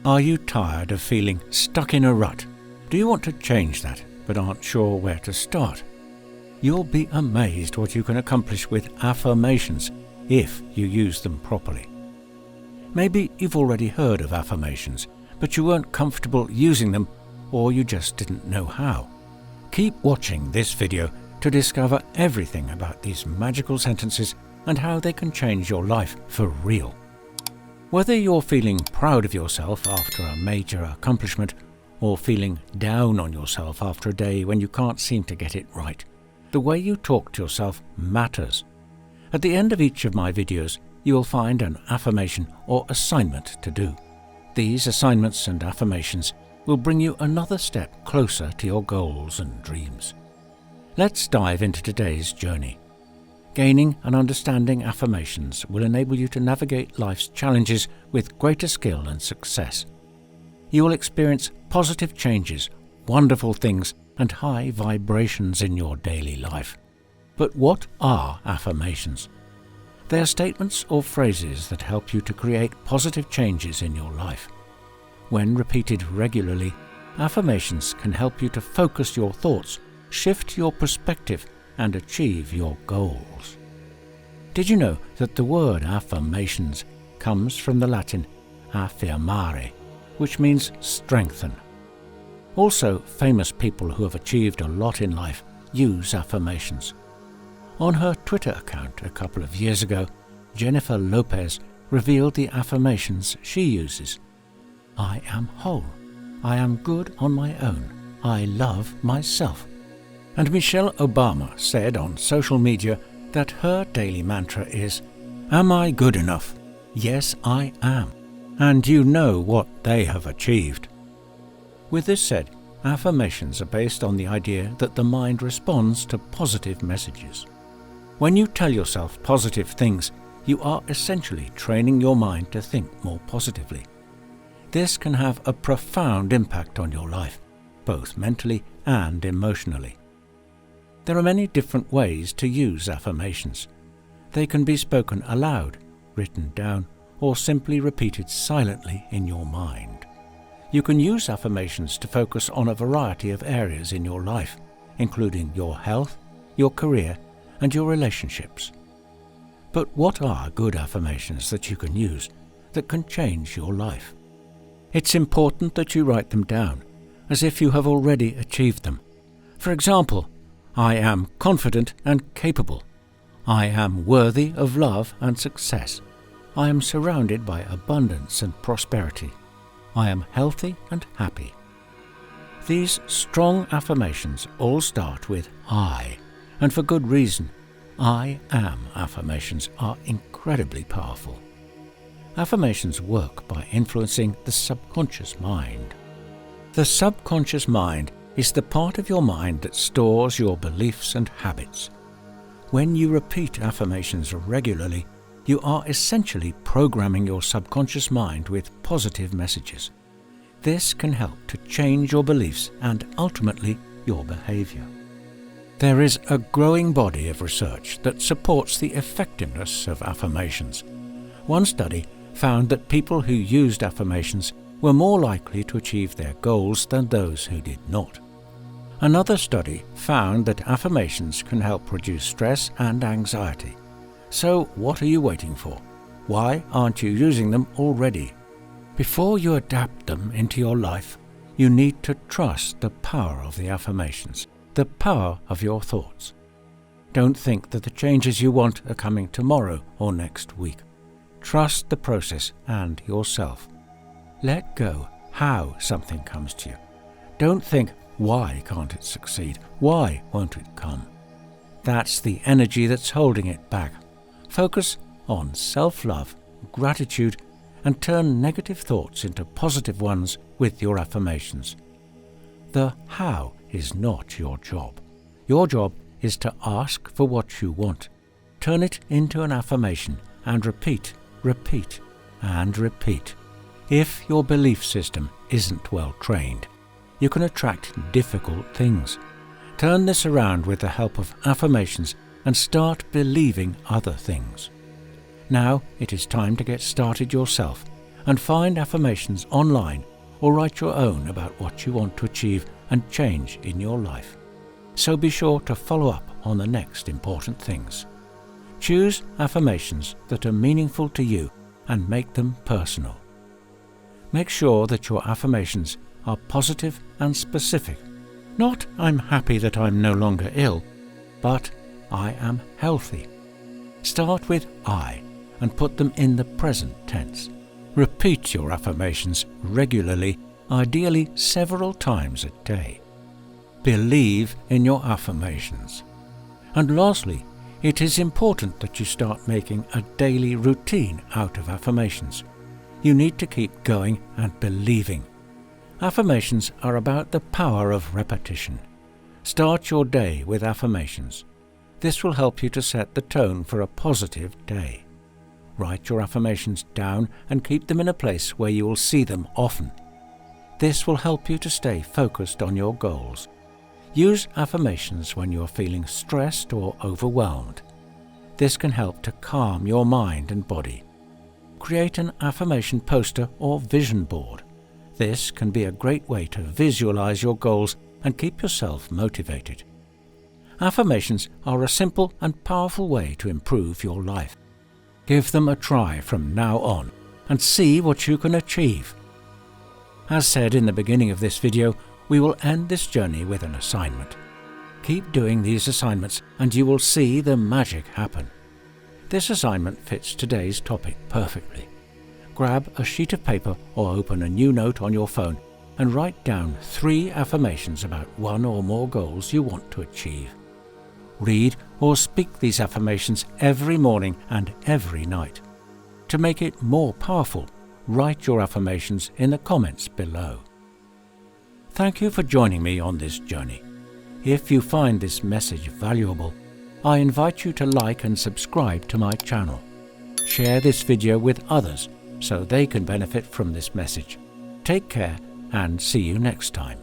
Are you tired of feeling stuck in a rut? Do you want to change that, but aren't sure where to start? You'll be amazed what you can accomplish with affirmations if you use them properly. Maybe you've already heard of affirmations, but you weren't comfortable using them, or you just didn't know how. Keep watching this video to discover everything about these magical sentences and how they can change your life for real. Whether you're feeling proud of yourself after a major accomplishment or feeling down on yourself after a day when you can't seem to get it right, the way you talk to yourself matters. At the end of each of my videos, you will find an affirmation or assignment to do. These assignments and affirmations will bring you another step closer to your goals and dreams. Let's dive into today's journey. Gaining and understanding affirmations will enable you to navigate life's challenges with greater skill and success. You will experience positive changes, wonderful things, and high vibrations in your daily life. But what are affirmations? They are statements or phrases that help you to create positive changes in your life. When repeated regularly, affirmations can help you to focus your thoughts, shift your perspective, and achieve your goals. Did you know that the word affirmations comes from the Latin affirmare, which means strengthen? Also, famous people who have achieved a lot in life use affirmations. On her Twitter account a couple of years ago, Jennifer Lopez revealed the affirmations she uses. I am whole. I am good on my own. I love myself. And Michelle Obama said on social media that her daily mantra is, Am I good enough? Yes, I am. And you know what they have achieved. With this said, affirmations are based on the idea that the mind responds to positive messages. When you tell yourself positive things, you are essentially training your mind to think more positively. This can have a profound impact on your life, both mentally and emotionally. There are many different ways to use affirmations. They can be spoken aloud, written down, or simply repeated silently in your mind. You can use affirmations to focus on a variety of areas in your life, including your health, your career, and your relationships. But what are good affirmations that you can use that can change your life? It's important that you write them down, as if you have already achieved them. For example, I am confident and capable. I am worthy of love and success. I am surrounded by abundance and prosperity. I am healthy and happy. These strong affirmations all start with I, and for good reason. I am affirmations are incredibly powerful. Affirmations work by influencing the subconscious mind. The subconscious mind is the part of your mind that stores your beliefs and habits. When you repeat affirmations regularly, you are essentially programming your subconscious mind with positive messages. This can help to change your beliefs and ultimately your behavior. There is a growing body of research that supports the effectiveness of affirmations. One study found that people who used affirmations were more likely to achieve their goals than those who did not. Another study found that affirmations can help reduce stress and anxiety. So what are you waiting for? Why aren't you using them already? Before you adapt them into your life, you need to trust the power of the affirmations, the power of your thoughts. Don't think that the changes you want are coming tomorrow or next week. Trust the process and yourself. Let go how something comes to you. Don't think, why can't it succeed? Why won't it come? That's the energy that's holding it back. Focus on self-love, gratitude, and turn negative thoughts into positive ones with your affirmations. The how is not your job. Your job is to ask for what you want. Turn it into an affirmation and repeat, and repeat. If your belief system isn't well trained, you can attract difficult things. Turn this around with the help of affirmations and start believing other things. Now it is time to get started yourself and find affirmations online or write your own about what you want to achieve and change in your life. So be sure to follow up on the next important things. Choose affirmations that are meaningful to you and make them personal. Make sure that your affirmations are positive and specific. Not "I'm happy that I'm no longer ill," but "I am healthy." Start with "I" and put them in the present tense. Repeat your affirmations regularly, ideally several times a day. Believe in your affirmations. And lastly, it is important that you start making a daily routine out of affirmations. You need to keep going and believing. Affirmations are about the power of repetition. Start your day with affirmations. This will help you to set the tone for a positive day. Write your affirmations down and keep them in a place where you will see them often. This will help you to stay focused on your goals. Use affirmations when you are feeling stressed or overwhelmed. This can help to calm your mind and body. Create an affirmation poster or vision board. This can be a great way to visualize your goals and keep yourself motivated. Affirmations are a simple and powerful way to improve your life. Give them a try from now on and see what you can achieve. As said in the beginning of this video, we will end this journey with an assignment. Keep doing these assignments and you will see the magic happen. This assignment fits today's topic perfectly. Grab a sheet of paper or open a new note on your phone and write down 3 affirmations about one or more goals you want to achieve. Read or speak these affirmations every morning and every night. To make it more powerful, write your affirmations in the comments below. Thank you for joining me on this journey. If you find this message valuable, I invite you to like and subscribe to my channel. Share this video with others so they can benefit from this message. Take care and see you next time.